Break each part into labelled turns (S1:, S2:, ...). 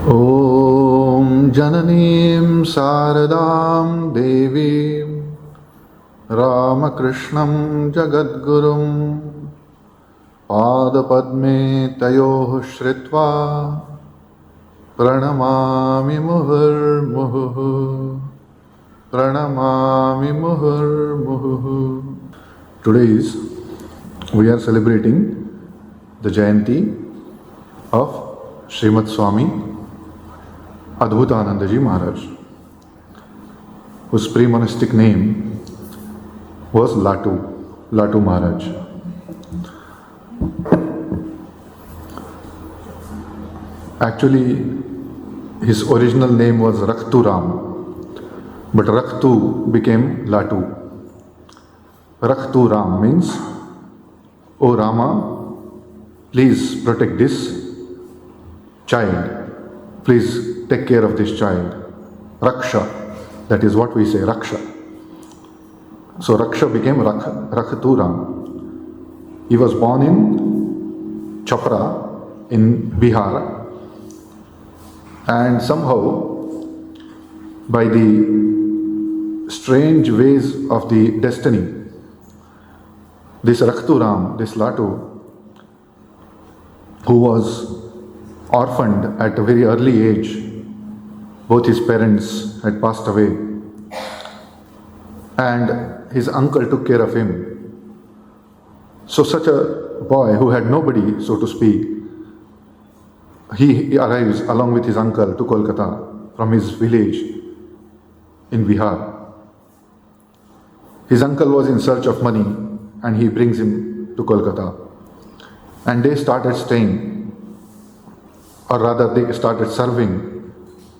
S1: Om Jananim Saradam Devim Ramakrishnam Jagadgurum Padapadme Tayoh Shritva Pranamami Muhur Pranamami Muhur. Today we are celebrating the Jayanti of Srimad Swami Adbhutananda Ji Maharaj, whose pre-monastic name was Latu Maharaj. Actually, his original name was Rakhtu Ram, but Rakhtu became Latu. Rakhtu Ram means, O Rama, please protect this child. Please take care of this child. Raksha, that is what we say, Raksha. So Raksha became Rakhtu Ram. He was born in Chapra in Bihar, and somehow by the strange ways of the destiny, this Rakhtu Ram, this Latu, who was orphaned at a very early age, both his parents had passed away, and his uncle took care of him. So such a boy who had nobody, so to speak, he arrives along with his uncle to Kolkata from his village in Bihar. His uncle was in search of money and he brings him to Kolkata, and they started staying, or rather they started serving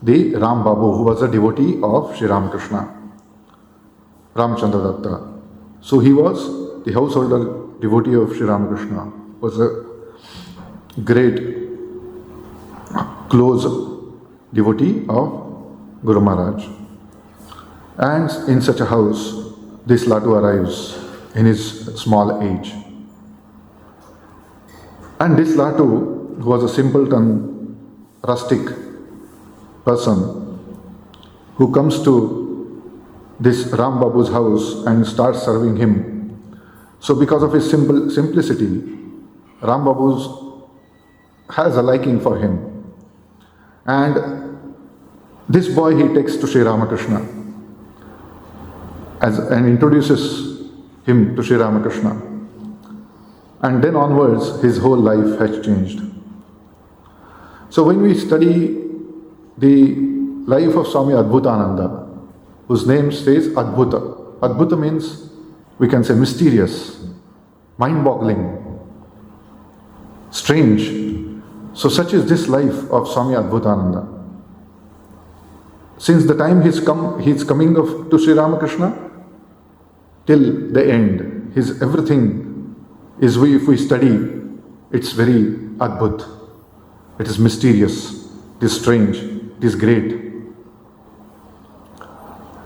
S1: the Ram Babu, who was a devotee of Sri Ramakrishna, Ramchandra Datta. So he was the householder devotee of Sri Ramakrishna, was a great close devotee of Guru Maharaj. And in such a house, this Latu arrives in his small age. And this Latu, who was a simpleton, rustic person, who comes to this Ram Babu's house and starts serving him. So because of his simplicity, Ram Babu has a liking for him. And this boy he takes to Sri Ramakrishna and introduces him to Sri Ramakrishna. And then onwards, his whole life has changed. So when we study the life of Swami Adbhutananda, whose name says Adbhuta. Adbhuta means, we can say, mysterious, mind-boggling, strange. So such is this life of Swami Adbhutananda. Since the time he's coming to Sri Ramakrishna till the end, his everything is, if we study, it's very Adbhut. It is mysterious, it is strange, it is great.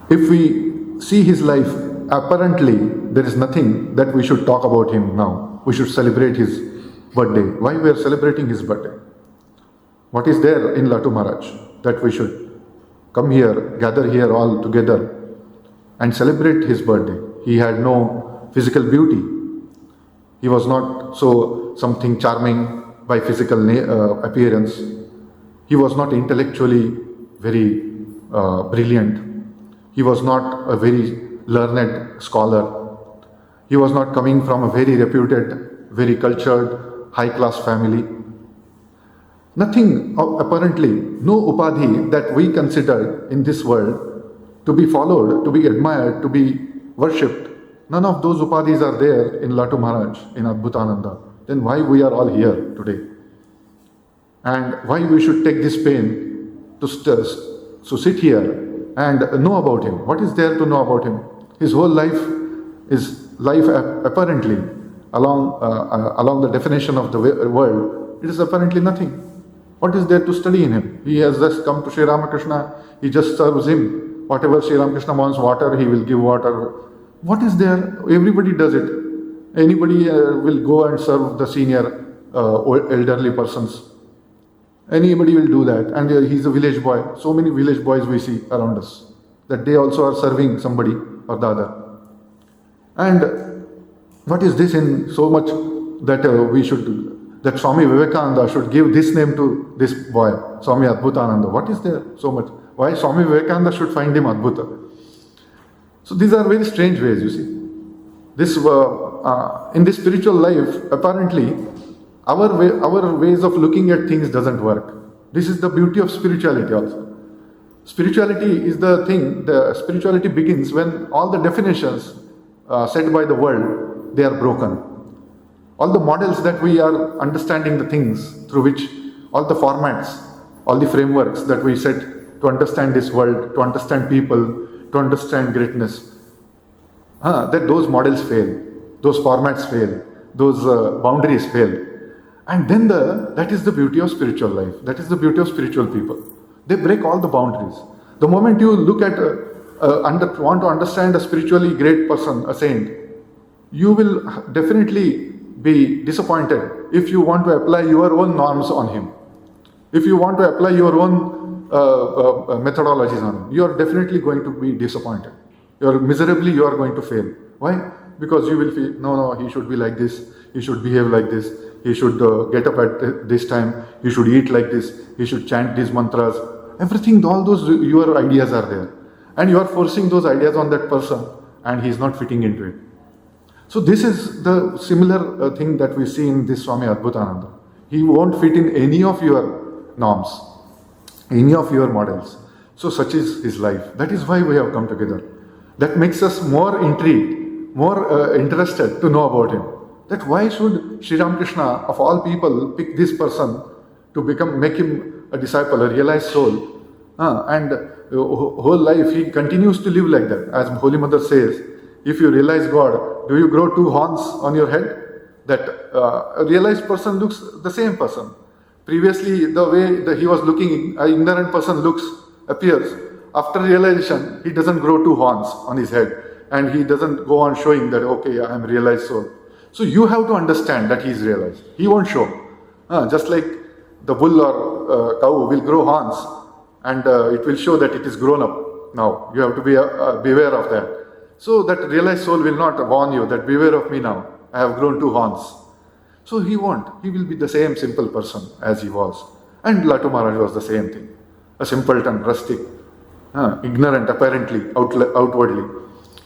S1: If we see his life, apparently there is nothing that we should talk about him now. We should celebrate his birthday. Why we are celebrating his birthday? What is there in Latu Maharaj that we should come here, gather here all together and celebrate his birthday? He had no physical beauty. He was not so something charming by physical appearance. He was not intellectually very brilliant. He was not a very learned scholar. He was not coming from a very reputed, very cultured, high-class family. Nothing, apparently, no upadhi that we consider in this world to be followed, to be admired, to be worshipped. None of those upadhis are there in Latu Maharaj, in Adbhutananda. Then why we are all here today? And why we should take this pain to sit here and know about him? What is there to know about him? His whole life is life apparently along the definition of the world. It is apparently nothing. What is there to study in him? He has just come to Sri Ramakrishna. He just serves him. Whatever Sri Ramakrishna wants water, he will give water. What is there? Everybody does it. Anybody will go and serve the senior or elderly persons. Anybody will do that. And he's a village boy. So many village boys we see around us, that they also are serving somebody or the other. And what is this in so much that that Swami Vivekananda should give this name to this boy, Swami Adbhutananda? What is there so much? Why Swami Vivekananda should find him Adbhuta? So these are very strange ways, you see. This in this spiritual life, apparently, our ways of looking at things doesn't work. This is the beauty of spirituality also. Spirituality is the thing. The spirituality begins when all the definitions set by the world, they are broken. All the models that we are understanding the things through which, all the formats, all the frameworks that we set to understand this world, to understand people, to understand greatness, that those models fail, those formats fail, those boundaries fail. And then that is the beauty of spiritual life. That is the beauty of spiritual people. They break all the boundaries. The moment you look at, want to understand a spiritually great person, a saint, you will definitely be disappointed if you want to apply your own norms on him. If you want to apply your own methodologies on him, you are definitely going to be disappointed. You are going to fail. Why? Because you will feel, no, he should be like this, he should behave like this, he should get up at this time, he should eat like this, he should chant these mantras. Everything, all those your ideas are there. And you are forcing those ideas on that person and he is not fitting into it. So this is the similar thing that we see in this Swami Adbhutananda. He won't fit in any of your norms, any of your models. So such is his life. That is why we have come together. That makes us more intrigued, more interested to know about him. That why should Sri Ramakrishna, of all people, pick this person to make him a disciple, a realized soul, and whole life he continues to live like that. As Holy Mother says, if you realize God, do you grow two horns on your head? That a realized person looks the same person. Previously, the way that he was looking, an ignorant person appears. After realization, he doesn't grow two horns on his head, and he doesn't go on showing that, okay, I am realized soul. So you have to understand that he is realized. He won't show. Just like the bull or cow will grow horns, and it will show that it is grown up now. You have to be beware of that. So that realized soul will not warn you that beware of me now. I have grown two horns. So he won't. He will be the same simple person as he was. And Latu Maharaj was the same thing. A simpleton, rustic, ignorant apparently, outwardly.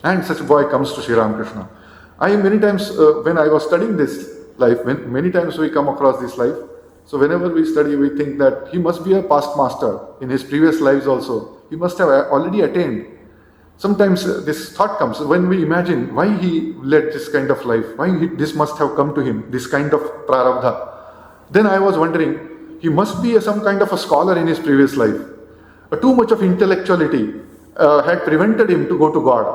S1: And such a boy comes to Sri Ramakrishna. Many times when I was studying this life, many times we come across this life. So whenever we study, we think that he must be a past master in his previous lives also. He must have already attained. Sometimes this thought comes when we imagine why he led this kind of life, this must have come to him, this kind of prarabdha. Then I was wondering, he must be some kind of a scholar in his previous life. Too much of intellectuality had prevented him to go to God.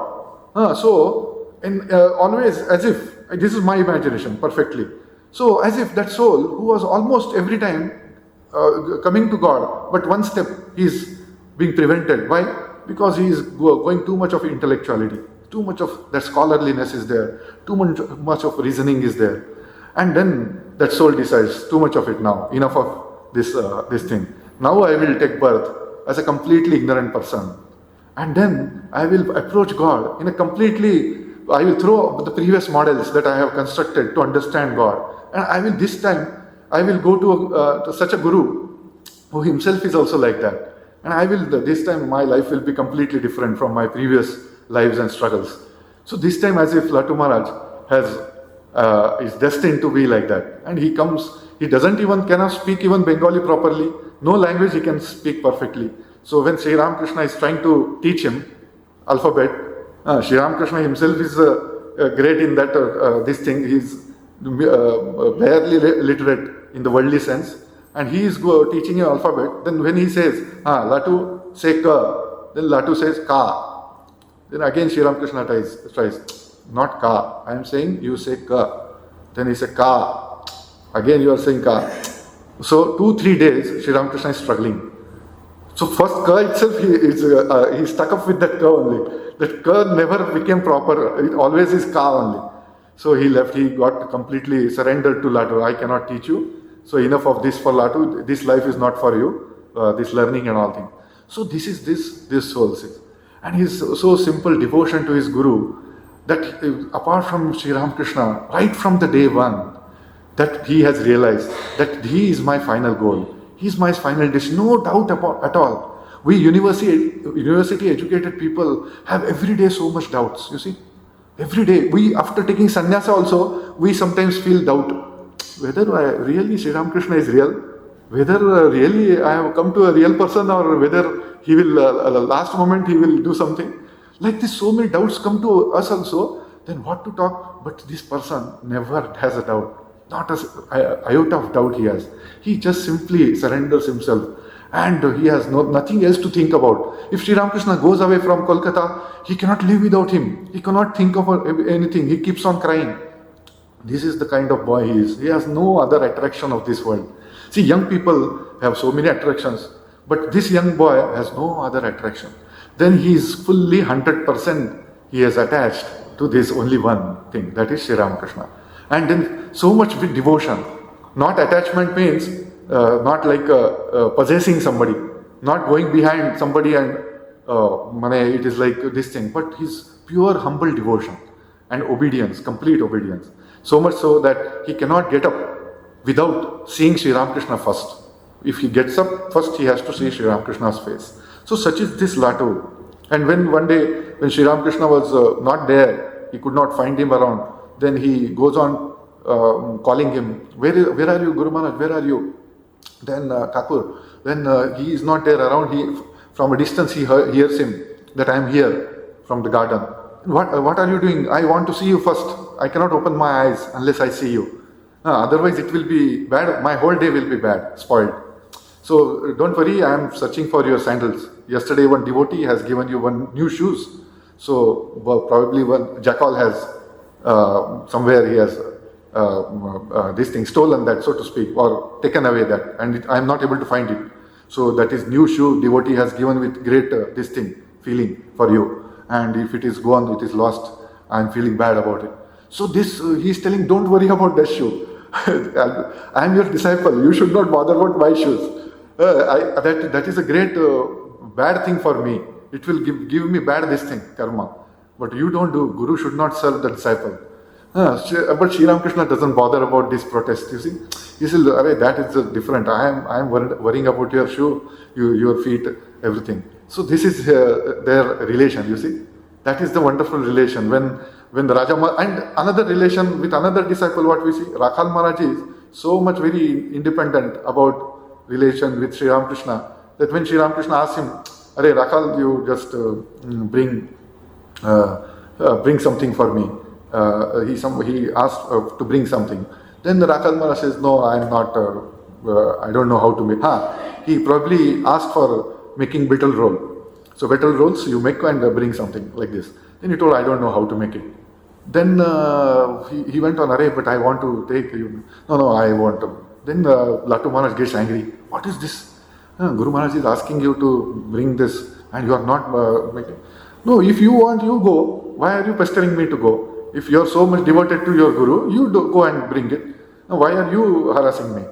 S1: Always as if, this is my imagination perfectly. So as if that soul who was almost every time coming to God, but one step he is being prevented. Why? Because he is going too much of intellectuality, too much of that scholarliness is there, too much of reasoning is there. And then that soul decides, too much of it now, enough of this thing. Now I will take birth as a completely ignorant person. And then I will approach God in I will throw the previous models that I have constructed to understand God. And this time I will go to such a guru who himself is also like that. And this time my life will be completely different from my previous lives and struggles. So this time as if Latu Maharaj is destined to be like that. And he comes, he cannot speak even Bengali properly. No language he can speak perfectly. So when Sri Ramakrishna is trying to teach him alphabet, Sri Ramakrishna himself is great in that this thing. He is barely literate in the worldly sense. And he is teaching him alphabet. Then when he says, Latu, say ka, then Latu says ka. Then again Sri Ramakrishna tries, not ka. I am saying you say ka. Then he says ka. Again you are saying ka. So 2-3 days Sri Ramakrishna is struggling. So first ka itself he stuck up with that ka only. That ka never became proper. It always is ka only. So he left. He got completely surrendered to Latu. I cannot teach you. So enough of this for Latu. This life is not for you. This learning and all things. So this is this soul says. And his so simple devotion to his Guru that apart from Sri Ramakrishna, right from the day one, that he has realized that he is my final goal. He is my final dish. No doubt at all. We university educated people have every day so much doubts, you see. Every day. We, after taking sannyasa also, we sometimes feel doubt. Whether really Sri Ramakrishna is real, whether really I have come to a real person, or whether he will, last moment he will do something. Like this, so many doubts come to us also. Then what to talk? But this person never has a doubt. Not an iota of doubt he has. He just simply surrenders himself. And he has nothing else to think about. If Sri Ramakrishna goes away from Kolkata, he cannot live without him. He cannot think of anything. He keeps on crying. This is the kind of boy he is. He has no other attraction of this world. See, young people have so many attractions, but this young boy has no other attraction. Then he is fully 100% he is attached to this only one thing, that is Sri Ramakrishna. And then so much with devotion. Not attachment means not like possessing somebody, not going behind somebody and it is like this thing, but his pure humble devotion and obedience, complete obedience. So much so that he cannot get up without seeing Sri Ramakrishna first. If he gets up first, he has to see Sri Ramakrishna's face. So such is this Latu. And when one day, when Sri Ramakrishna was not there, he could not find him around, then he goes on calling him, where are you, Guru Maharaj, where are you? Then Thakur, when he is not there around, from a distance he hears him, that I am here from the garden. What are you doing? I want to see you first. I cannot open my eyes unless I see you. Otherwise it will be bad, my whole day will be bad, spoiled. So don't worry, I am searching for your sandals. Yesterday one devotee has given you one new shoes. So probably one jackal has, somewhere he has this thing, stolen that, so to speak, or taken away that, and I am not able to find it. So that is new shoe devotee has given with great this thing, feeling for you. And if it is gone, it is lost, I am feeling bad about it. So this, he is telling, don't worry about that shoe. I am your disciple, you should not bother about my shoes. That is a great bad thing for me. It will give me bad this thing, karma. But you don't do, Guru should not serve the disciple. But Sri Ramakrishna doesn't bother about this protest, you see. He says, that is different. I am worrying about your shoe, your feet, everything. So this is their relation, you see. That is the wonderful relation. When the Raja and another relation with another disciple, what we see, Rakhal Maharaj is so much very independent about relation with Sri Ramakrishna, that when Sri Ramakrishna asks him, Rakhal, you just bring something for me. He asked to bring something. Then the Rakhal Maharaj says, no, I am not, I don't know how to make. He probably asked for making betel roll. So betel rolls you make and bring something like this. Then he told, I don't know how to make it. Then he went on, but I want to take you. No, I want to. Then Latu Maharaj gets angry. What is this? Guru Maharaj is asking you to bring this and you are not making. No, if you want, you go. Why are you pestering me to go? If you are so much devoted to your Guru, you go and bring it. Now, why are you harassing me?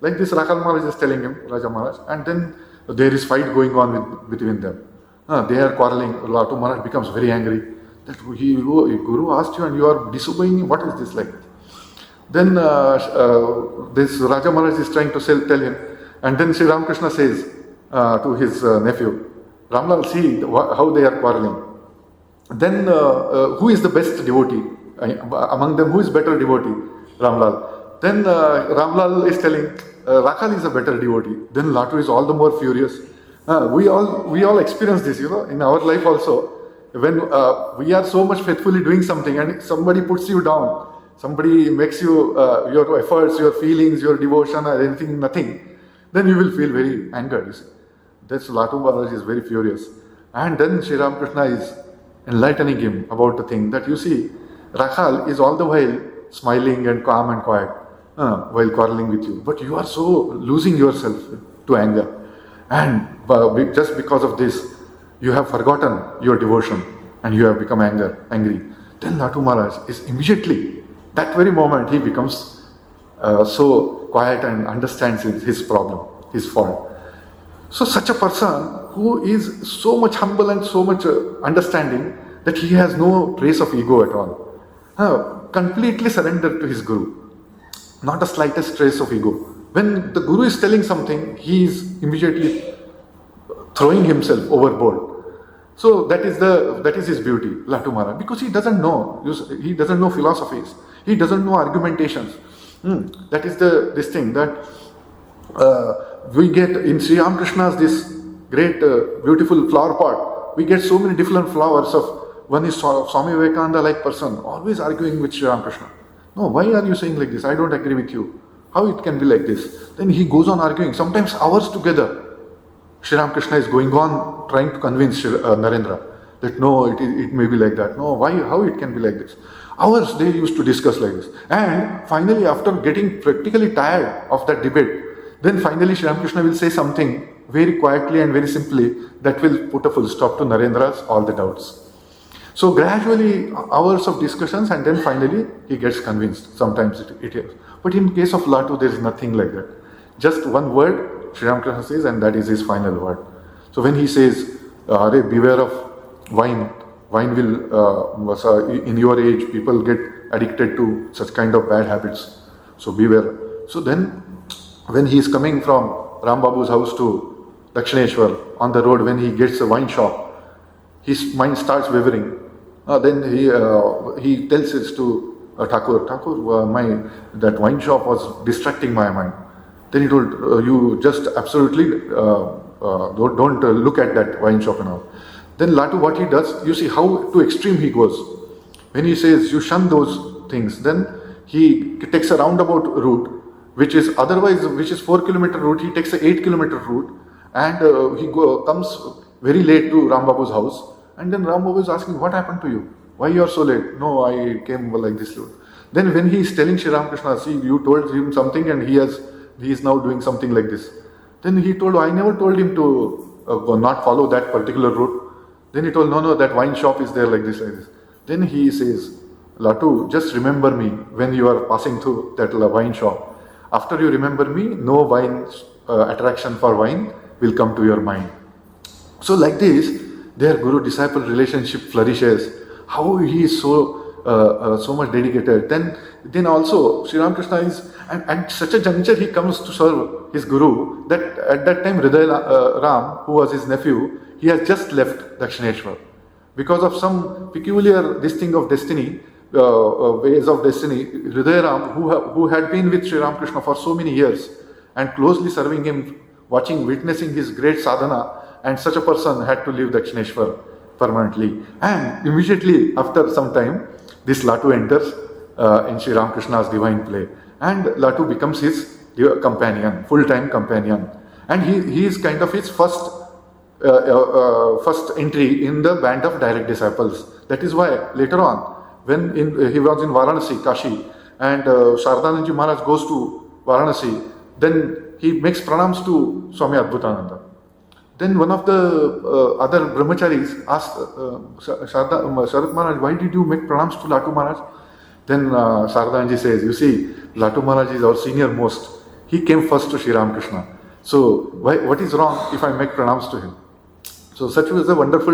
S1: Like this Rakhal Maharaj is telling him, Raja Maharaj, and then there is fight going on between them. They are quarreling. Latu Maharaj becomes very angry. That Guru asked you and you are disobeying him. What is this like? Then this Raja Maharaj is trying to tell him. And then Sri Ramakrishna says to his nephew, Ramlal, see how they are quarreling. Then who is the best devotee? Among them, who is better devotee? Ramlal. Then Ramlal is telling, Rakhal is a better devotee. Then Latu is all the more furious. We all experience this, in our life also. When we are so much faithfully doing something and somebody puts you down, somebody makes you, your efforts, your feelings, your devotion or anything, nothing, then you will feel very angered, you see. That's Latu Maharaj is very furious. And then Sri Ramakrishna is enlightening him about the thing that you see, Rakhal is all the while smiling and calm and quiet while quarreling with you. But you are so losing yourself to anger. And just because of this, you have forgotten your devotion and you have become angry. Then Latu Maharaj is immediately, that very moment, he becomes so quiet and understands his problem, his fault. So such a person who is so much humble and so much understanding that he has no trace of ego at all, completely surrendered to his guru, not the slightest trace of ego. When the guru is telling something, he is immediately throwing himself overboard. So that is his beauty, Latu Maharaj, because he doesn't know philosophies, he doesn't know argumentations. That is this thing that we get in Sri Ramakrishna's this great beautiful flower pot. We get so many different flowers of one is Swami Vivekananda like person, always arguing with Sri Ramakrishna. No, why are you saying like this? I don't agree with you. How it can be like this? Then he goes on arguing, sometimes hours together. Sri Ramakrishna is going on trying to convince Narendra that no, it may be like that. No, why? How it can be like this? Hours they used to discuss like this. And finally, after getting practically tired of that debate, then finally Sri Ramakrishna will say something very quietly and very simply that will put a full stop to Narendra's all the doubts. So gradually, hours of discussions, and then finally he gets convinced. Sometimes it is. But in case of Latu, there is nothing like that. Just one word Sri Ramakrishna says, and that is his final word. So when he says, beware of wine, wine will, in your age, people get addicted to such kind of bad habits. So beware. So then, when he is coming from Ram Babu's house to Dakshineshwar, on the road, when he gets a wine shop, his mind starts wavering. Then he tells it to Thakur, that wine shop was distracting my mind. Then he told, you just absolutely don't look at that wine shop and all. Then Latu, what he does, you see how to extreme he goes. When he says, you shun those things, then he takes a roundabout route, which is 4-kilometer route, he takes a 8-kilometer route, and he comes very late to Ram Babu's house. And then Ram Babu is asking, what happened to you? Why you are so late? No, I came like this route. Then when he is telling Sri Ramakrishna, see, you told him something and he is now doing something like this. Then he told, I never told him to not follow that particular route. Then he told, no, that wine shop is there like this, like this. Then he says, Latu, just remember me when you are passing through that wine shop. After you remember me, no wine attraction for wine will come to your mind. So like this, their guru-disciple relationship flourishes. How he is so much dedicated. Then also Sri Ramakrishna is, and at such a juncture he comes to serve his guru that at that time Hridaya Ram, who was his nephew, he has just left Dakshineshwar. Because of some peculiar thing of destiny, ways of destiny, Hridaya Ram, who had been with Sri Ramakrishna for so many years and closely serving him, witnessing his great sadhana, and such a person had to leave Dakshineshwar permanently. And immediately after some time, this Latu enters in Sri Ramakrishna's divine play. And Latu becomes his companion, full-time companion. And he is kind of his first entry in the band of direct disciples. That is why later on, when he was in Varanasi, Kashi, and Sarada Maharaj goes to Varanasi, then he makes pranams to Swami Adbhutananda. Then one of the other brahmacharis asked Sharat Maharaj, why did you make pranams to Latu Maharaj? Then Saradaji says, you see, Latu Maharaj is our senior most. He came first to Sri Ramakrishna. So what is wrong if I make pranams to him? So such was a wonderful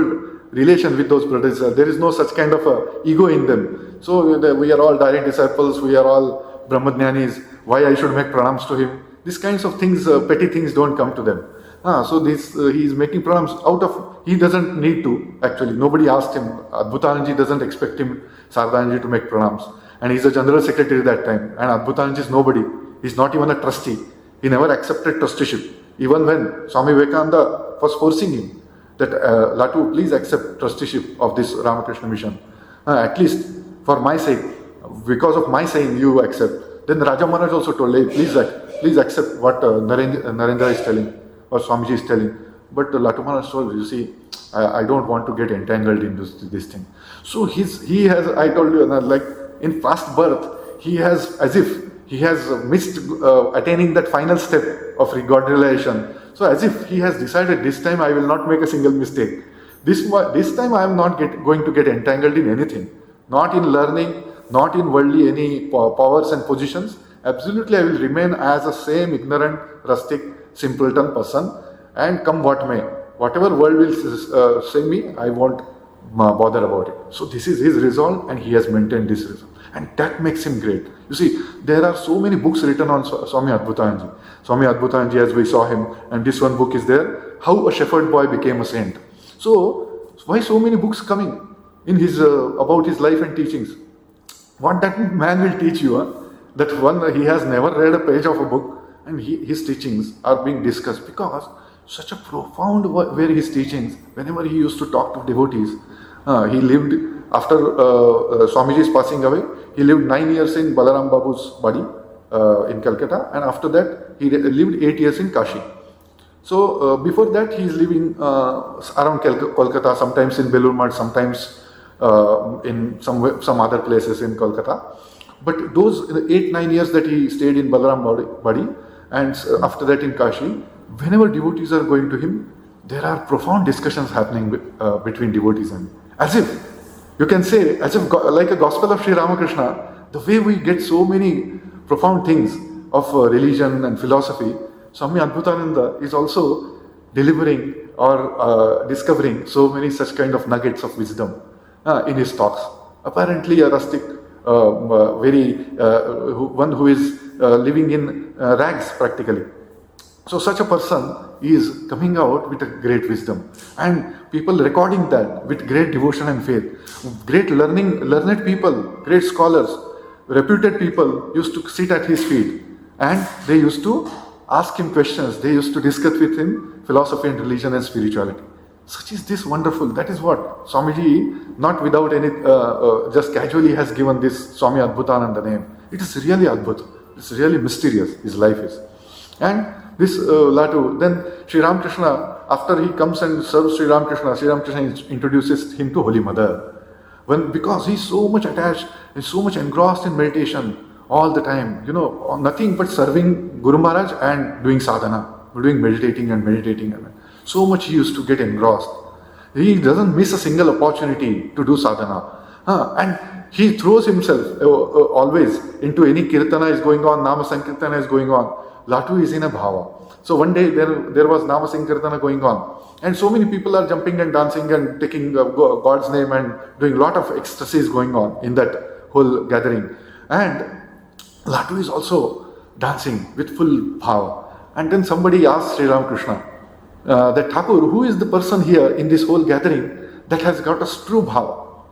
S1: relation with those brothers. There is no such kind of ego in them. So we are all direct disciples, we are all Brahmadhyanis. Why I should make pranams to him? These kinds of things, petty things don't come to them. So he is making pranams he doesn't need to, actually. Nobody asked him. Adbhutananda doesn't expect him, Saradaji, to make pranams. And he's a general secretary at that time. And Adbhutananda is nobody. He's not even a trustee. He never accepted trusteeship. Even when Swami Vivekananda was forcing him that, Latu, please accept trusteeship of this Ramakrishna mission. At least for my sake, because of my saying, you accept. Then Raja Maharaj also told, hey, please accept what Narendra is telling, or Swamiji is telling. But Latu Maharaj told, you see, I don't want to get entangled into this thing. So he has, I told you, like in past birth, he has, as if he has missed attaining that final step of God realization. So as if he has decided, this time I will not make a single mistake. This time I am not going to get entangled in anything. Not in learning, not in worldly any powers and positions, Absolutely, I will remain as a same ignorant, rustic, simpleton person, and come what may. Whatever world will say me, I won't bother about it. So this is his resolve, and he has maintained this resolve. And that makes him great. You see, there are so many books written on Swami Adbhutananda. Swami Adbhutananda, as we saw him, and this one book is there, How a Shepherd Boy Became a Saint. So, why so many books coming in his about his life and teachings? What that man will teach you, that one, he has never read a page of a book, and his teachings are being discussed, because such a profound were his teachings. Whenever he used to talk to devotees, he lived, after Swamiji's passing away, he lived 9 years in Balaram Babu's body in Calcutta, and after that he lived 8 years in Kashi. So before that he is living around Kolkata, sometimes in Belur Math, sometimes in some other places in Kolkata. But those 8-9 years that he stayed in Balaram body, and after that in Kashi, whenever devotees are going to him, there are profound discussions happening between devotees, and as if you can say, as if like a gospel of Sri Ramakrishna, the way we get so many profound things of religion and philosophy, Swami Adbhutananda is also delivering or discovering so many such kind of nuggets of wisdom in his talks. Apparently a rustic, one who is living in rags practically. So such a person is coming out with a great wisdom, and people recording that with great devotion and faith. Great learned people, great scholars, reputed people used to sit at his feet, and they used to ask him questions. They used to discuss with him philosophy and religion and spirituality. Such is this wonderful. That is what Swamiji, not without any, just casually has given this Swami Adbhutananda name. It is really Adbhut. It's really mysterious, his life is. And this Latu, then Sri Ramakrishna, after he comes and serves Sri Ramakrishna introduces him to Holy Mother. Because he's so much attached, he's so much engrossed in meditation all the time, nothing but serving Guru Maharaj and doing sadhana, doing meditating. So much he used to get engrossed. He doesn't miss a single opportunity to do sadhana. And he throws himself always into any kirtana is going on, Nama Sankirtana is going on. Latu is in a bhava. So one day there was Nama Sankirtana going on, and so many people are jumping and dancing and taking God's name and doing a lot of ecstasies going on in that whole gathering. And Latu is also dancing with full bhava. And then somebody asked Sri Ramakrishna, that Thakur, who is the person here in this whole gathering that has got a true bhava?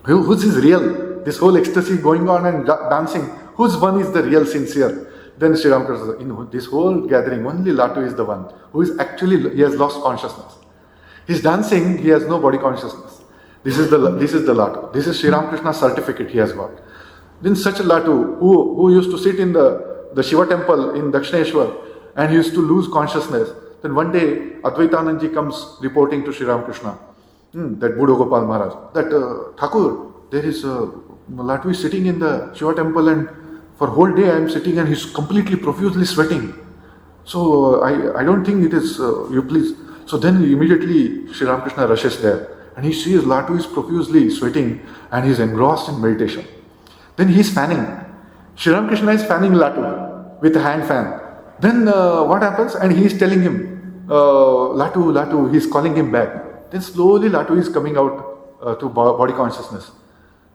S1: Who's is real? This whole ecstasy going on and dancing, whose one is the real sincere? Then Sri Ramakrishna said, in this whole gathering, only Latu is the one who is actually, he has lost consciousness. He's dancing, he has no body consciousness. This is the Latu. This is Sri Ramakrishna's certificate he has got. Then such a Latu, who used to sit in the Shiva temple in Dakshineshwar, and he used to lose consciousness. Then one day, Advaitanandji comes reporting to Sri Ramakrishna, that Buddha Gopal Maharaj, that Thakur, there is Latu is sitting in the Shiva temple, and for whole day I am sitting and he's completely profusely sweating. So I don't think it is, you please. So then immediately Sri Ramakrishna rushes there, and he sees Latu is profusely sweating and he's engrossed in meditation. Then he's fanning. Sri Ramakrishna is fanning Latu with a hand fan. Then what happens? And he is telling him, Latu, he's calling him back. Then slowly Latu is coming out to body consciousness.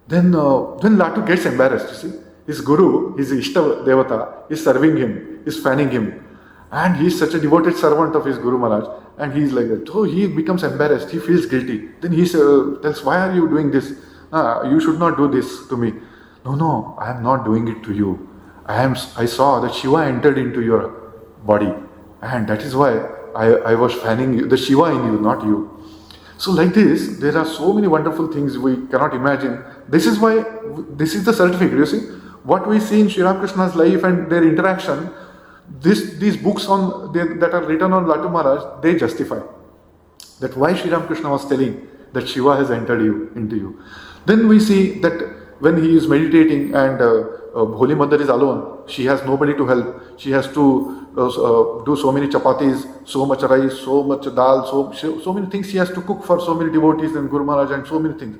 S1: Then Latu gets embarrassed, you see. His guru, his Ishta Devata, is serving him, is fanning him. And he is such a devoted servant of his Guru Maharaj. And he is like that. So he becomes embarrassed, he feels guilty. Then he tells, why are you doing this? You should not do this to me. No, I am not doing it to you. I saw that Shiva entered into your body. And that is why I was fanning you, the Shiva in you, not you. So like this, there are so many wonderful things we cannot imagine. This is why, this is the certificate, you see. What we see in Sri Ramakrishna's life and their interaction, these books that are written on Latu Maharaj, they justify that why Sri Ramakrishna was telling that Shiva has entered into you. Then we see that when he is meditating and Holy Mother is alone, she has nobody to help. She has to do so many chapatis, so much rice, so much dal, so many things she has to cook for so many devotees and Guru Maharaj and so many things.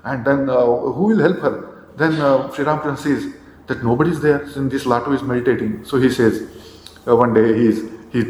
S1: And then who will help her? Then Sri Ramakrishna says, that nobody is there since this Latu is meditating. So he says, one day he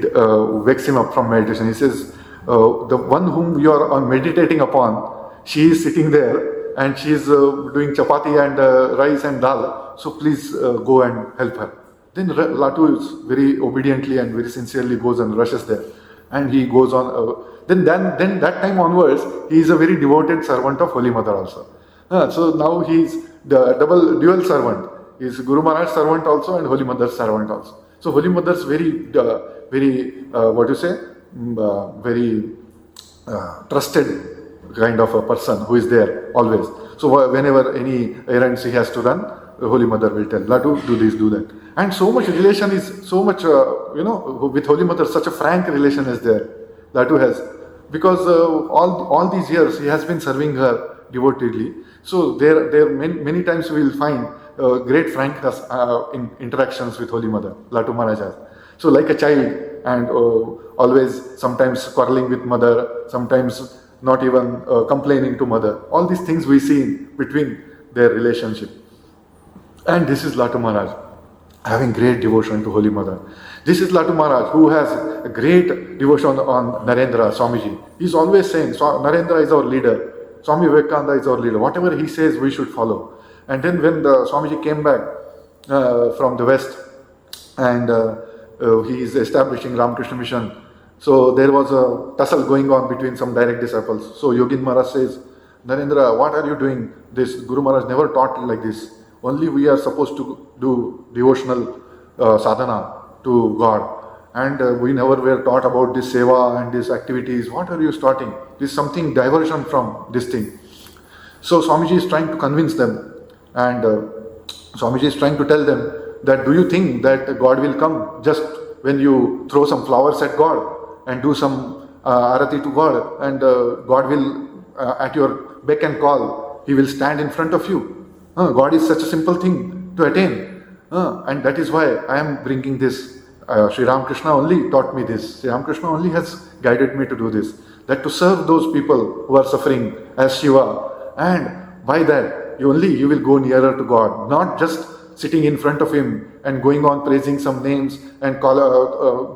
S1: wakes him up from meditation. He says, the one whom you are meditating upon, she is sitting there and she is doing chapati and rice and dal. So please go and help her. Then Latu is very obediently and very sincerely goes and rushes there. And he goes on. Then that time onwards, he is a very devoted servant of Holy Mother also. So now he is the dual servant. He is Guru Maharaj's servant also and Holy Mother's servant also. So Holy Mother's very very trusted kind of a person who is there always. So whenever any errands he has to run, the Holy Mother will tell, Latu, do this, do that. And so much relation is, so much, with Holy Mother, such a frank relation is there. Latu has, because all these years he has been serving her devotedly. So there many times we will find great frankness in interactions with Holy Mother, Latu Maharaj has. So like a child, and always sometimes quarreling with mother, sometimes not even complaining to mother. All these things we see between their relationship. And this is Latu Maharaj, having great devotion to Holy Mother. This is Latu Maharaj, who has a great devotion on Narendra, Swamiji. He's always saying, Narendra is our leader, Swami Vivekananda is our leader. Whatever he says, we should follow. And then when the Swamiji came back from the West, and he is establishing Ramakrishna Mission, so there was a tussle going on between some direct disciples. So Yogin Maharaj says, Narendra, what are you doing? This Guru Maharaj never taught like this. Only we are supposed to do devotional sadhana to God. And we never were taught about this seva and these activities. What are you starting? This is something diversion from this thing. So Swamiji is trying to convince them. And Swamiji is trying to tell them that, do you think that God will come just when you throw some flowers at God and do some arati to God, and God will, at your beck and call, He will stand in front of you. God is such a simple thing to attain. And that is why I am bringing this. Sri Ramakrishna only taught me this. Sri Ramakrishna only has guided me to do this. That to serve those people who are suffering as Shiva. And by that, you will go nearer to God. Not just sitting in front of Him and going on praising some names and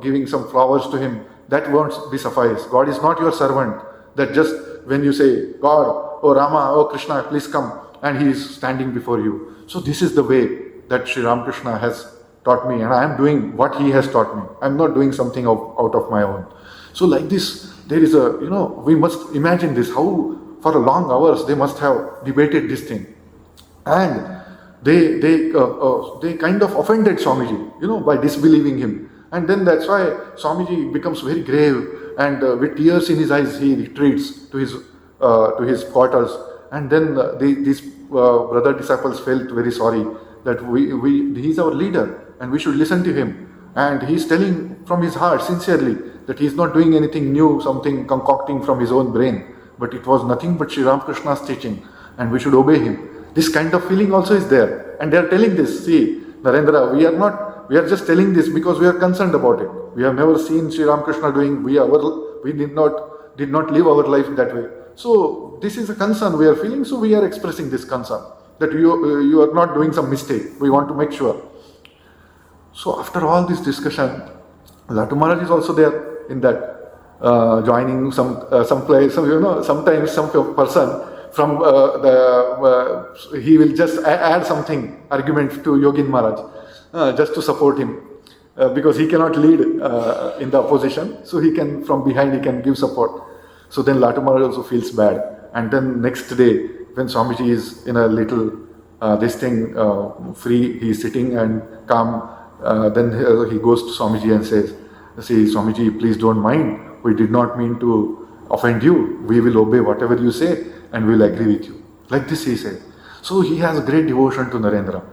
S1: giving some flowers to Him. That won't be suffice. God is not your servant. That just when you say, God, oh Rama, oh Krishna, please come, and He is standing before you. So this is the way that Sri Ramakrishna has taught me, and I am doing what he has taught me. I am not doing something out of my own. So like this, there is we must imagine this, how for a long hours they must have debated this thing. And they kind of offended Swamiji, by disbelieving him. And then that's why Swamiji becomes very grave, and with tears in his eyes he retreats to his quarters. And then these brother disciples felt very sorry that he is our leader and we should listen to him. And he is telling from his heart sincerely that he is not doing anything new, something concocting from his own brain, but it was nothing but Sri Ramakrishna's teaching and we should obey him. This kind of feeling also is there, and they are telling this. See, Narendra, we are just telling this because we are concerned about it. We have never seen Sri Ramakrishna doing. We did not live our life that way. So this is a concern we are feeling. So we are expressing this concern that you are not doing some mistake. We want to make sure. So after all this discussion, Latu Maharaj is also there in that, joining some place. Sometimes some person from he will just add something argument to Yogin Maharaj just to support him, because he cannot lead in the opposition. So he can, from behind, he can give support. So then Latu Maharaj also feels bad. And then next day, when Swamiji is in a little free, he is sitting and calm. Then he goes to Swamiji and says, see, Swamiji, please don't mind. We did not mean to offend you. We will obey whatever you say and we will agree with you. Like this he said. So he has great devotion to Narendra.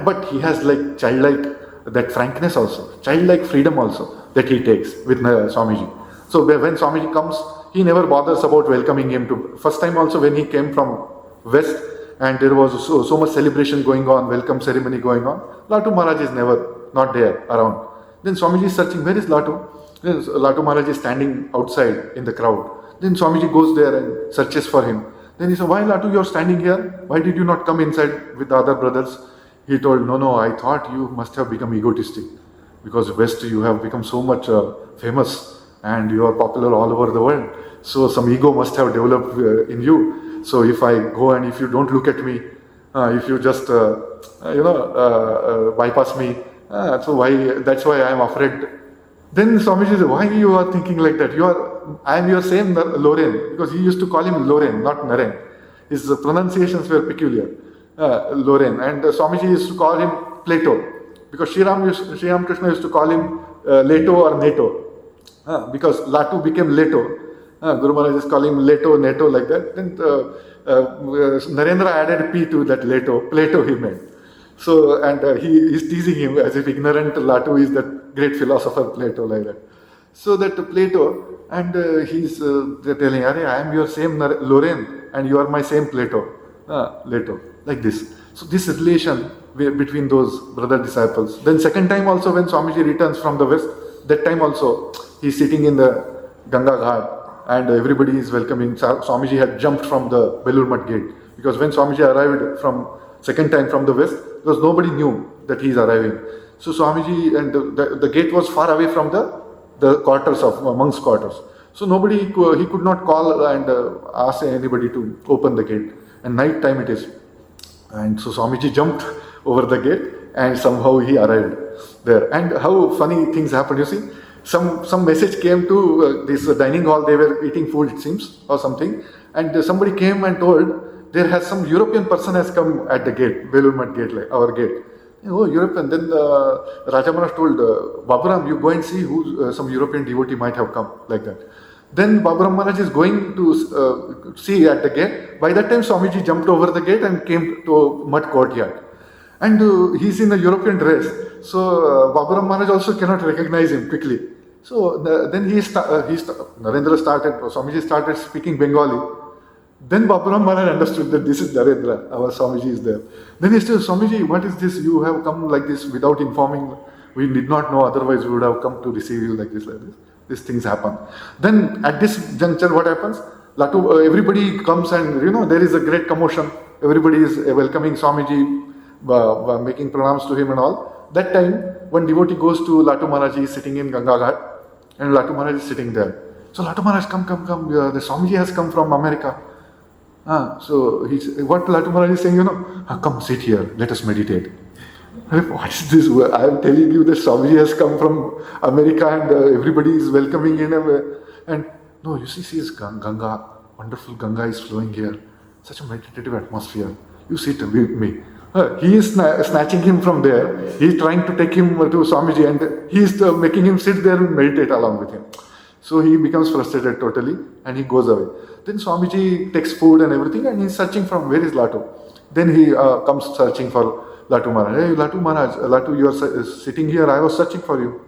S1: But he has like childlike, that frankness also, childlike freedom also that he takes with Swamiji. So when Swamiji comes, he never bothers about welcoming him to. First time also when he came from West, and there was so much celebration going on, welcome ceremony going on, Latu Maharaj is not there around. Then Swamiji is searching, where is Latu? Then Latu Maharaj is standing outside in the crowd. Then Swamiji goes there and searches for him. Then he says, why Latu, you are standing here? Why did you not come inside with the other brothers? He told, no, I thought you must have become egotistic because West you have become so much famous and you are popular all over the world. So some ego must have developed in you. So if I go and if you don't look at me, if you just bypass me, that's why I am afraid. Then Swamiji said, why you are thinking like that? I am your same Loren, because he used to call him Loren, not Naren. His pronunciations were peculiar. Loren, and Swamiji used to call him Plato, because Sri Ramakrishna used to call him Leto or Neto, because Latu became Leto. Guru Maharaj is calling him Leto, Neto, like that. Then Narendra added P to that Leto, Plato he made. So, and he is teasing him as if ignorant Latu is that great philosopher Plato, like that. So that Plato, and he's telling, I am your same Loren and you are my same Plato, Leto, like this. So this relation between those brother disciples. Then second time also when Swamiji returns from the west, that time also he's sitting in the Ganga Ghat and everybody is welcoming. Swamiji had jumped from the Belur Math gate, because when Swamiji arrived from second time from the west, because nobody knew that he is arriving. So Swamiji, and the gate was far away from the quarters of monks' quarters. So he could not call and ask anybody to open the gate. And night time it is. And so Swamiji jumped over the gate and somehow he arrived there. And how funny things happened, you see. Some message came to this dining hall, they were eating food it seems, or something. And somebody came and told, there has some European person has come at the gate, Belur Math gate, like our gate. Oh, European. Then Raja Maharaj told, Baburam, you go and see who some European devotee might have come, like that. Then Baburam Maharaj is going to see at the gate. By that time Swamiji jumped over the gate and came to Math courtyard. And he's in a European dress. So Baburam Maharaj also cannot recognize him quickly. So then Narendra started, Swamiji started speaking Bengali. Then Baburam Maharaj understood that this is Narendra, our Swamiji is there. Then he said, Swamiji, what is this? You have come like this without informing. We did not know, otherwise we would have come to receive you like this, like this. These things happen. Then at this juncture, what happens? Everybody comes and, there is a great commotion. Everybody is welcoming Swamiji, making pranams to him and all. That time, when devotee goes to Latu Maharaj, he is sitting in Ganga Ghat, and Latu Maharaj is sitting there. So Latu Maharaj, come. The Swamiji has come from America. So what Latu Maharaj is saying, come sit here, let us meditate. What is this? I am telling you that Swamiji has come from America and everybody is welcoming him. And no, you see his Ganga, wonderful Ganga is flowing here. Such a meditative atmosphere. You sit with me. He is snatching him from there. He is trying to take him to Swamiji and he is making him sit there and meditate along with him. So he becomes frustrated totally and he goes away. Then Swamiji takes food and everything and he is searching from where is Latu. Then he comes searching for Latu Maharaj. Hey Latu Maharaj, Latu, you are sitting here, I was searching for you.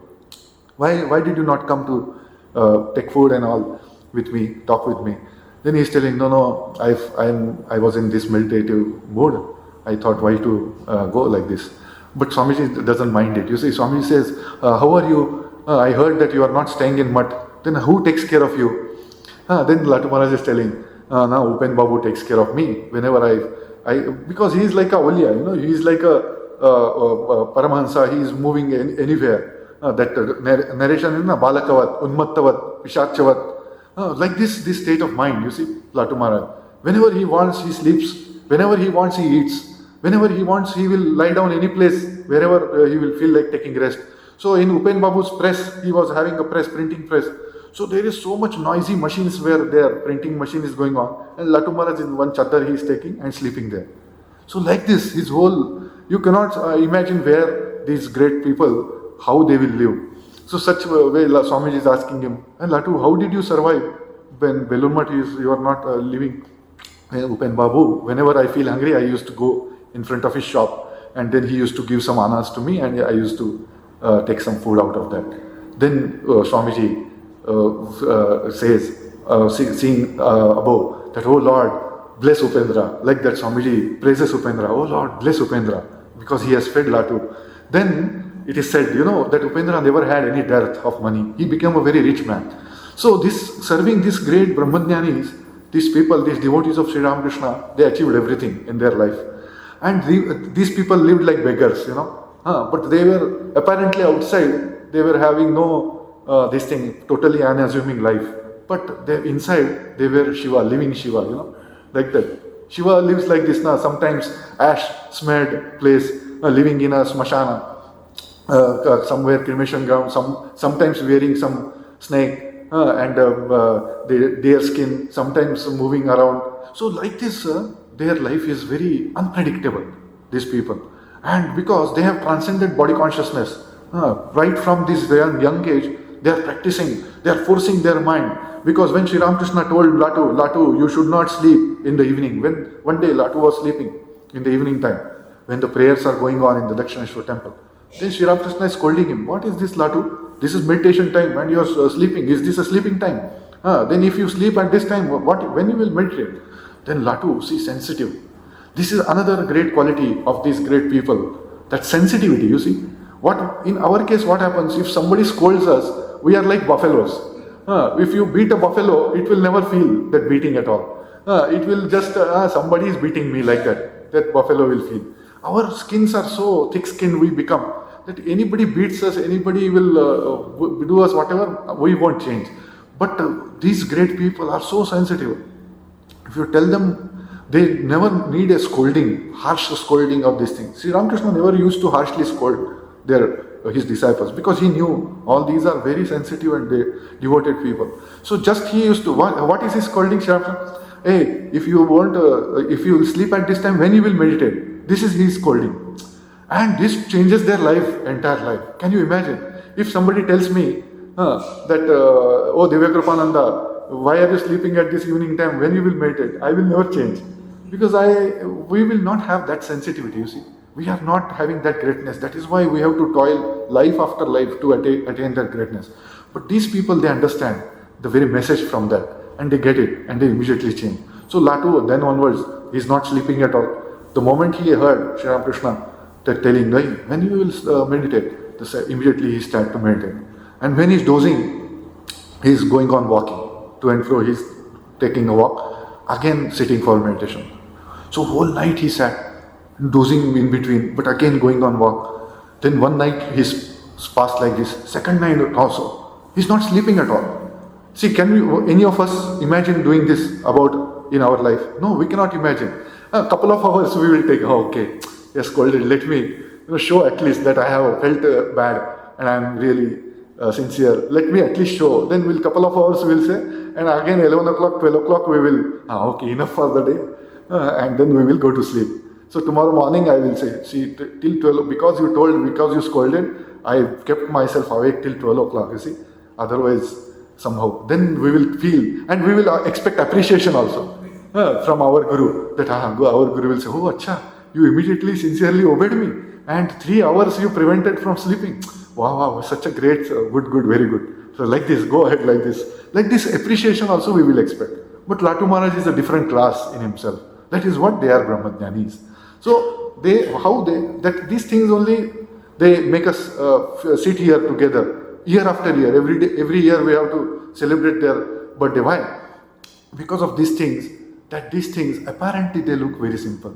S1: Why did you not come to take food and all with me, talk with me? Then he is telling, no, I was in this meditative mood. I thought, why to go like this? But Swamiji doesn't mind it. You see, Swamiji says, how are you? I heard that you are not staying in Math. Then who takes care of you? Then Latu Maharaj is telling, now Upen Babu takes care of me whenever because he is like a Valya, he is like a Paramahansa, he is moving anywhere. That narration is Balakavat, Unmattavat, Pishachavat. Like this state of mind, you see, Latu Maharaj. Whenever he wants, he sleeps. Whenever he wants, he eats. Whenever he wants, he will lie down any place, wherever he will feel like taking rest. So in Upen Babu's press, he was having a printing press. So there is so much noisy machines where their printing machine is going on. And Latu Maharaj in one chadar he is taking and sleeping there. So like this, his whole, you cannot imagine where these great people, how they will live. So such way Swamiji is asking him, and Latu, how did you survive when Belur Math you are not living? Upen Babu, whenever I feel hungry, I used to go in front of his shop and then he used to give some annas to me and I used to take some food out of that. Then Swamiji says, seeing above, that, oh Lord, bless Upendra. Like that Swamiji praises Upendra. Oh Lord, bless Upendra, because he has fed Latu. Then it is said, that Upendra never had any dearth of money. He became a very rich man. So serving these great Brahmajnanis, these people, these devotees of Sri Ramakrishna, they achieved everything in their life. And these people lived like beggars, but they were apparently outside, they were having no, this thing, totally unassuming life. But inside, they were Shiva, living Shiva, like that. Shiva lives like this now, sometimes ash-smeared place, living in a smashana, somewhere cremation ground, sometimes wearing some snake and the deer skin, sometimes moving around. So like this, their life is very unpredictable, these people. And because they have transcended body consciousness, right from this young age, they are practicing, they are forcing their mind. Because when Sri Ramakrishna told Latu, you should not sleep in the evening. When one day Latu was sleeping in the evening time, when the prayers are going on in the Dakshineshwar temple, then Sri Ramakrishna is scolding him. What is this, Latu? This is meditation time and you are sleeping. Is this a sleeping time? Then if you sleep at this time, when you will meditate? Then Latu, see, sensitive. This is another great quality of these great people. That sensitivity, you see. What in our case, what happens if somebody scolds us? We are like buffaloes. If you beat a buffalo, it will never feel that beating at all. It will just, somebody is beating me like that. That buffalo will feel. Our skins are so thick-skinned we become that anybody beats us, anybody will do us whatever, we won't change. But these great people are so sensitive. If you tell them, they never need a scolding, harsh scolding of these things. Sri Ramakrishna never used to harshly scold his disciples, because he knew all these are very sensitive and devoted people. So just he used to, what is his scolding, Sri Ramakrishna? Hey, if you will sleep at this time, when you will meditate? This is his scolding. And this changes their life, entire life. Can you imagine? If somebody tells me that, oh Divyakripananda, why are you sleeping at this evening time? When you will meditate? I will never change. Because we will not have that sensitivity, you see. We are not having that greatness. That is why we have to toil life after life to attain that greatness. But these people, they understand the very message from that. And they get it. And they immediately change. So Latu, then onwards, he is not sleeping at all. The moment he heard Sri Ramakrishna telling, when you will meditate, immediately he started to meditate. And when he is dozing, he is going on walking to and fro. He is taking a walk, again sitting for meditation. So whole night he sat, dozing in between, but again going on walk. Then one night he's passed like this. Second night also, he's not sleeping at all. See, can any of us imagine doing this in our life? No, we cannot imagine. A couple of hours we will take. Oh, okay, yes, scolded. Let me show at least that I have felt bad and I am really sincere. Let me at least show. Then couple of hours we'll say, and again 11 o'clock, 12 o'clock we will. Okay, enough for the day, and then we will go to sleep. So tomorrow morning I will say, see, till 12, because you scolded, I kept myself awake till 12 o'clock, you see. Otherwise, somehow, then we will feel, and we will expect appreciation also from our Guru. That our Guru will say, oh, acha, you immediately, sincerely obeyed me. And 3 hours you prevented from sleeping. Wow, such a great, good, very good. So like this, go ahead like this. Like this appreciation also we will expect. But Latu Maharaj is a different class in himself. That is what they are, Brahmajnanis. So these things only, they make us sit here together, year after year, every year we have to celebrate their birthday. Why? Because of these things, apparently they look very simple.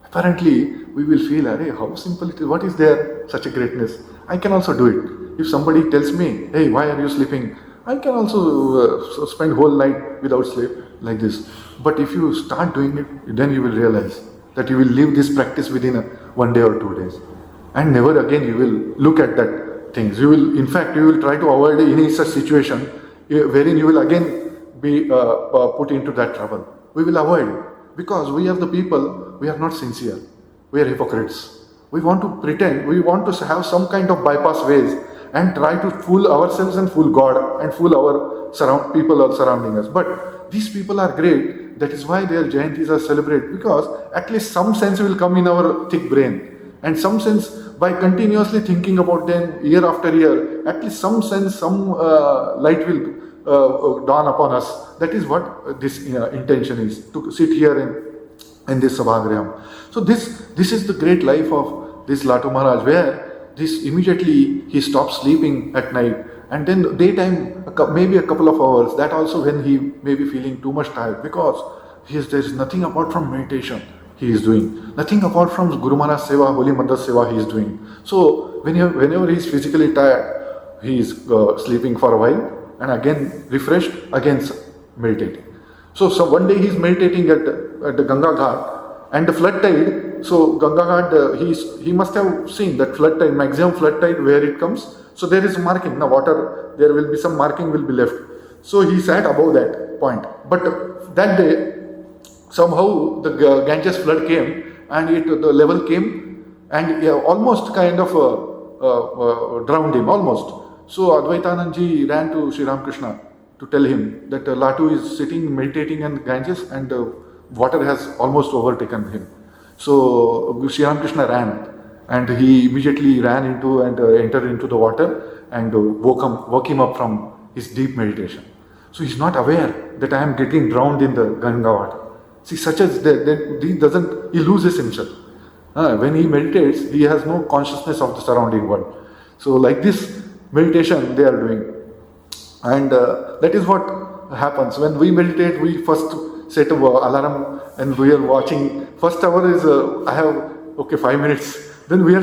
S1: Apparently, we will feel, hey, how simple it is, what is there, such a greatness? I can also do it. If somebody tells me, hey, why are you sleeping? I can also spend whole night without sleep, like this. But if you start doing it, then you will realize that you will leave this practice within 1 day or 2 days. And never again you will look at that things. You will try to avoid any such situation wherein you will again be put into that trouble. We will avoid it. Because we are the people, we are not sincere. We are hypocrites. We want to pretend, we want to have some kind of bypass ways and try to fool ourselves and fool God and fool our people are surrounding us. But these people are great. That is why their Jayantis are celebrated, because at least some sense will come in our thick brain. And some sense, by continuously thinking about them year after year, at least some sense, some light will dawn upon us. That is what this intention is, to sit here in this Sabhagraham. So this is the great life of this Latu Maharaj, where this immediately he stops sleeping at night, and then daytime maybe a couple of hours, that also when he may be feeling too much tired, because there is nothing apart from meditation. he is doing. Nothing apart from Guru Maharaj Seva, Holy Mother Seva he is doing. So whenever he is physically tired, he is sleeping for a while and again refreshed, again meditating. So one day he is meditating at the Ganga Ghat and the flood tide. So Ganga Ghat, he must have seen that flood tide, maximum flood tide where it comes. So there is marking. Now water, there will be some marking will be left. So he sat above that point. But that day, somehow the Ganges flood came and the level came and almost kind of drowned him, almost. So Adbhutananda ran to Sri Ramakrishna to tell him that Latu is sitting meditating in Ganges and water has almost overtaken him. So Sri Ramakrishna ran and he immediately ran into and entered into the water and woke him up from his deep meditation. So he's not aware that I am getting drowned in the Ganga water. See, such as that, he loses himself. When he meditates, he has no consciousness of the surrounding world. So like this meditation they are doing. And that is what happens. When we meditate, we first set an alarm and we are watching. First hour is, I have, 5 minutes. Then we are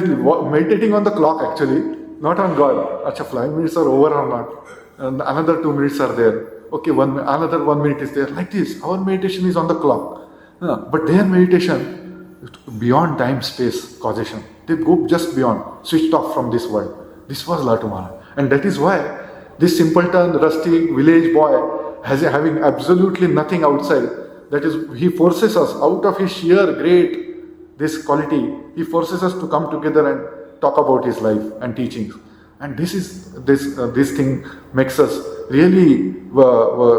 S1: meditating on the clock actually, not on God. Acha, 5 minutes are over or not. And another 2 minutes are there. Okay, another 1 minute is there. Like this, our meditation is on the clock. But their meditation, beyond time, space, causation. They go just beyond, switched off from this world. This was Latu Maharaj. And that is why this simpleton, rustic village boy having absolutely nothing outside. That is, he forces us out of his sheer great, this quality, he forces us to come together and talk about his life and teachings. And this thing makes us really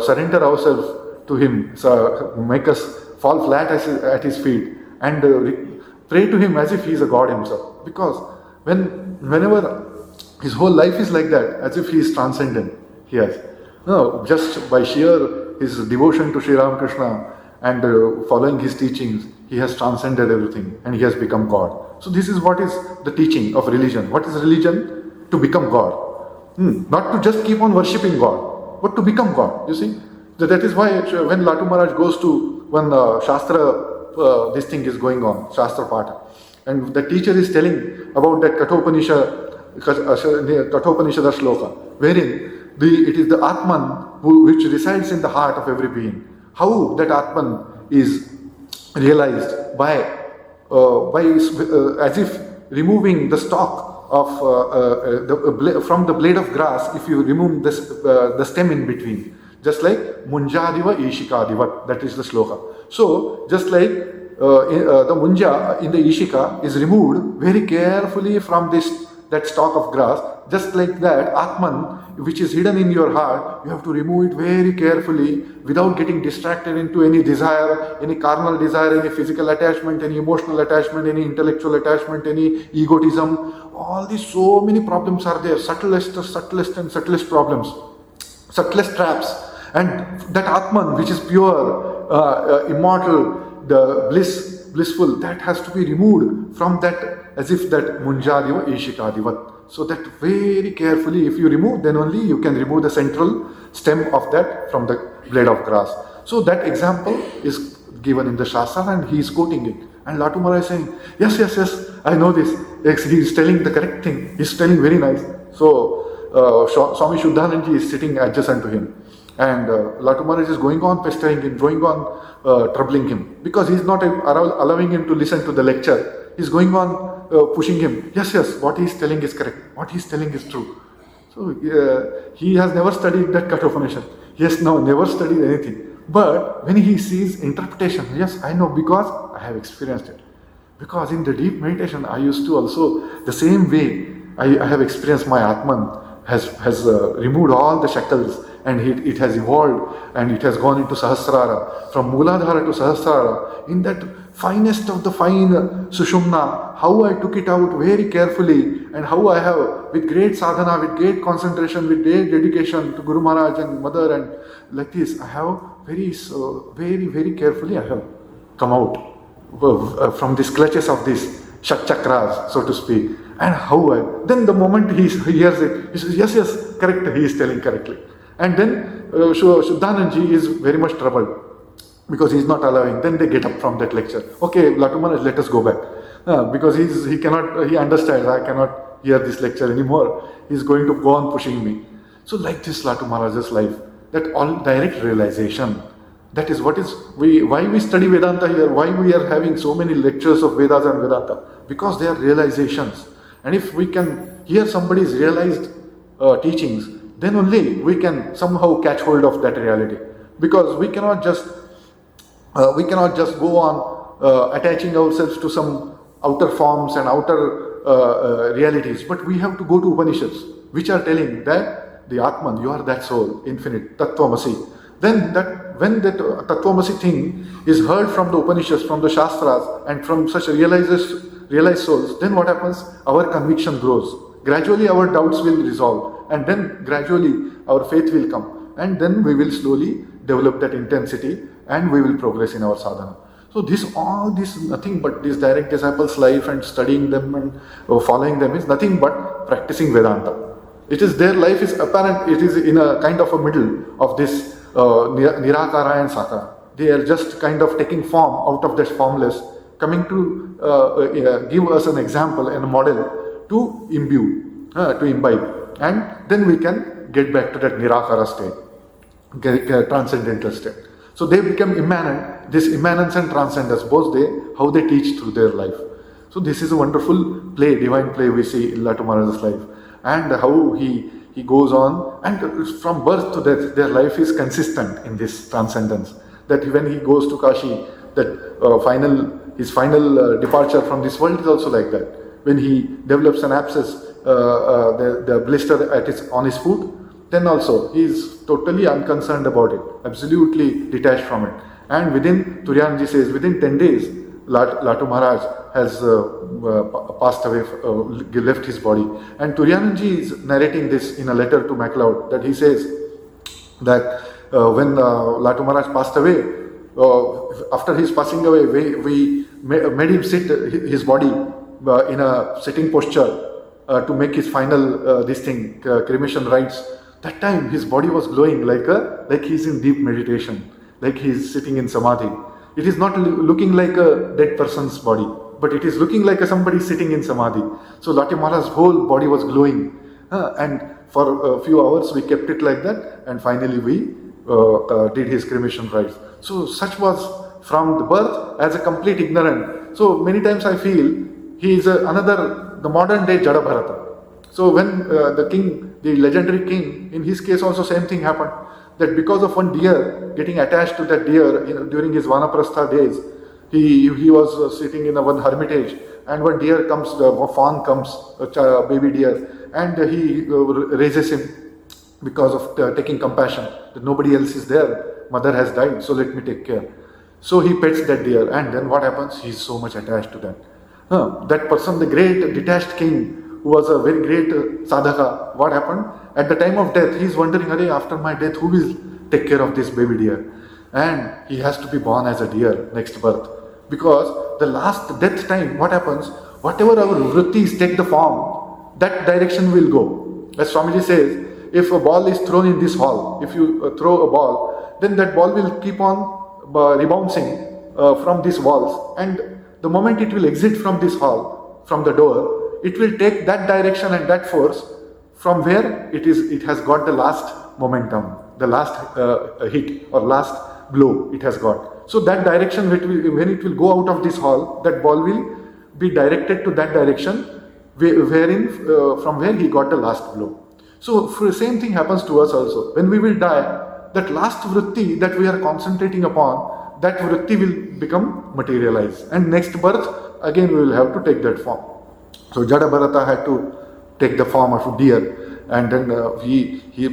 S1: surrender ourselves to him, make us fall flat at his feet and pray to him as if he is a God himself. Because whenever his whole life is like that, as if he is transcendent, he has. Just by sheer his devotion to Sri Ramakrishna and following his teachings, he has transcended everything and he has become God. So this is what is the teaching of religion. What is religion? To become God. Not to just keep on worshipping God, but to become God. You see? That is why when Latu Maharaj goes to one Shastra, this thing is going on, Shastra Pata. And the teacher is telling about that Kathopanishad shloka, wherein it is the Atman which resides in the heart of every being. How that Atman is realized by as if removing the stalk of from the blade of grass. If you remove the stem in between, just like Munjadiva Ishikadivat, that is the shloka. So just like the Munja in the Ishika is removed very carefully from that stalk of grass, just like that Atman which is hidden in your heart, you have to remove it very carefully without getting distracted into any desire, any carnal desire, any physical attachment, any emotional attachment, any intellectual attachment, any egotism. All these so many problems are there, subtlest problems, subtlest traps. And that Atman which is pure, immortal, the blissful, that has to be removed from that, as if that Munjadiva Ishikadivat. So that very carefully, if you remove, then only you can remove the central stem of that from the blade of grass. So that example is given in the Shastra and he is quoting it. And Latu Maharaj is saying, yes, I know this. He is telling the correct thing. He is telling very nice. So Swami Shuddhanandaji is sitting adjacent to him. And Latu Maharaj is going on pestering him, going on troubling him. Because he is not allowing him to listen to the lecture. He is going on pushing him. Yes, what he is telling is correct. What he is telling is true. So he has never studied that Kathopanishad. He has never studied anything. But when he sees interpretation, yes, I know because I have experienced it. Because in the deep meditation, I used to also, the same way I have experienced my Atman has removed all the shackles and it has evolved and it has gone into Sahasrara, from Mooladhara to Sahasrara, in that finest of the fine Sushumna, how I took it out very carefully and how I have, with great sadhana, with great concentration, with great dedication to Guru Maharaj and Mother and like this, I have very carefully I have come out from these clutches of these Shat Chakras, so to speak. And how then the moment he hears it, he says, yes, correct, he is telling correctly. And then Shuddhanandaji is very much troubled. because he's not allowing. Then they get up from that lecture. Okay, Latu Maharaj, let us go back. Because he understands, I cannot hear this lecture anymore. He's going to go on pushing me. So like this Latu Maharaj's life, that all direct realization, that is why we study Vedanta here, why we are having so many lectures of Vedas and Vedanta, because they are realizations. And if we can hear somebody's realized teachings, then only we can somehow catch hold of that reality. Because we cannot just go on attaching ourselves to some outer forms and outer realities, but we have to go to Upanishads, which are telling that the Atman, you are that soul, infinite, Tattvamasi. Then when that Tattvamasi thing is heard from the Upanishads, from the Shastras, and from such realized souls, then what happens? Our conviction grows. Gradually our doubts will resolve, and then gradually our faith will come, and then we will slowly develop that intensity, and we will progress in our sadhana. So all this nothing but this direct disciples' life and studying them and following them is nothing but practicing Vedanta. It is their life is apparent. It is in a kind of a middle of this Nirakara and Sakara. They are just kind of taking form out of that formless, coming to give us an example and a model to imbibe, and then we can get back to that Nirakara state, transcendental state. So they become immanent. This immanence and transcendence, how they teach through their life. So this is a wonderful play, divine play we see in Latu Maharaj's life, and how he goes on, and from birth to death, their life is consistent in this transcendence. That when he goes to Kashi, that his final departure from this world is also like that. When he develops an abscess, the blister on his foot, then also he is totally unconcerned about it, absolutely detached from it. And Turiyanji says, within 10 days, Latu Maharaj has passed away, left his body. And Turiyanji is narrating this in a letter to MacLeod, that he says that when Latu Maharaj passed away, after his passing away, we made him sit his body in a sitting posture to make his final cremation rites. That time his body was glowing like he's in deep meditation, like he's sitting in samadhi. It is not looking like a dead person's body, but it is looking like somebody sitting in samadhi. So Latu Maharaj's whole body was glowing, and for a few hours we kept it like that, and finally we did his cremation rites. So such was from the birth as a complete ignorant. So many times I feel he is the modern day Jada Bharata. So when the legendary king, in his case also same thing happened, that because of one deer getting attached to that deer during his Vanaprastha days, he was sitting in one hermitage, and one deer comes, a fawn comes, a baby deer, and he raises him because of taking compassion that nobody else is there, mother has died, so let me take care. So he pets that deer, and then what happens? He is so much attached to that. That person, the great detached king, who was a very great sadhaka, what happened? At the time of death, he is wondering, after my death, who will take care of this baby deer? And he has to be born as a deer next birth. Because the last death time, what happens? Whatever our vrittis take the form, that direction will go. As Swamiji says, if a ball is thrown in this hall, if you throw a ball, then that ball will keep on rebounding from these walls. And the moment it will exit from this hall, from the door, it will take that direction and that force from where it has got the last momentum, the last hit or last blow it has got. So that direction, when it will go out of this hall, that ball will be directed to that direction from where he got the last blow. So the same thing happens to us also. When we will die, that last vritti that we are concentrating upon, that vritti will become materialized. And next birth, again we will have to take that form. So Jada Bharata had to take the form of a deer, and then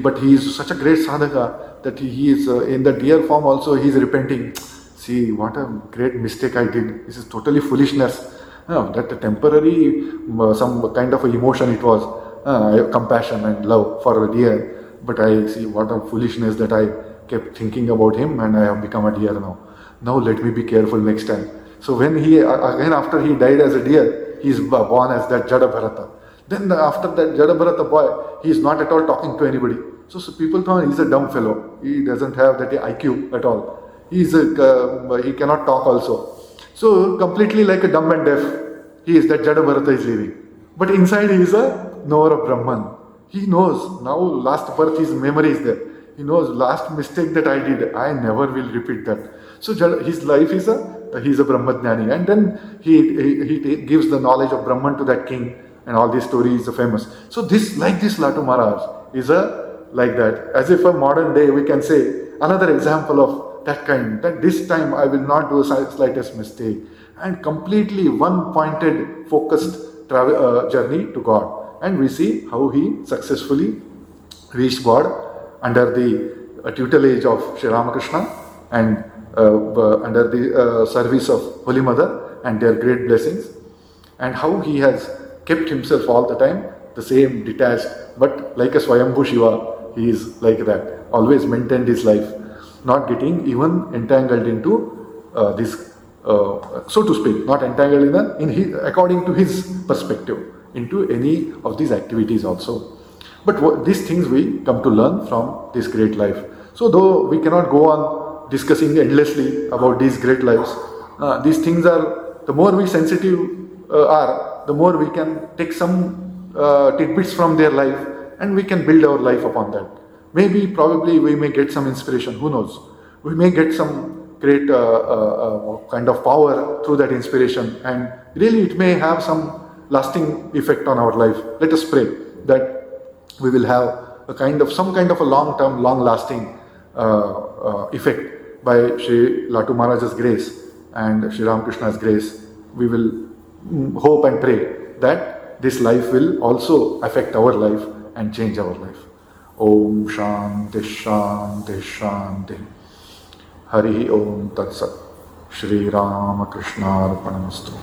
S1: but he is such a great sadhaka that he is in the deer form also he is repenting. See, what a great mistake I did. This is totally foolishness. That temporary, some kind of a emotion it was, compassion and love for a deer. But I see what a foolishness that I kept thinking about him, and I have become a deer now. Now let me be careful next time. So when again after he died as a deer, he is born as that Jada Bharata. Then after that Jada Bharata boy, he is not at all talking to anybody. So people thought he is a dumb fellow. He doesn't have that IQ at all. He cannot talk also. So completely like a dumb and deaf, he is that Jada Bharata is living. But inside he is a knower of Brahman. He knows now last birth his memory is there. He knows last mistake that I did, I never will repeat that. So his life is he is a Brahmajnani, and then he gives the knowledge of Brahman to that king, and all these stories are famous. So this Latu Maharaj is like that. As if a modern day we can say another example of that kind, that this time I will not do a slightest mistake, and completely one pointed focused journey to God. And we see how he successfully reached God under the tutelage of Sri Ramakrishna and under the service of Holy Mother and their great blessings, and how he has kept himself all the time the same detached, but like a Swayambhu Shiva, he is like that, always maintained his life, not getting even entangled into this, so to speak, not entangled according to his perspective, into any of these activities also. But these things we come to learn from this great life. So though we cannot go on discussing endlessly about these great lives, these things are, the more we sensitive are, the more we can take some tidbits from their life, and we can build our life upon that. Maybe, probably we may get some inspiration, who knows. We may get some great kind of power through that inspiration, and really it may have some lasting effect on our life. Let us pray that we will have some kind of a long-term, long-lasting effect by Sri Latu Maharaj's grace and Sri Ramakrishna's grace. We will hope and pray that this life will also affect our life and change our life. Om Shanti Shanti Shanti. Hari Om Tat Sat. Sri Ramakrishna Arpanamastu.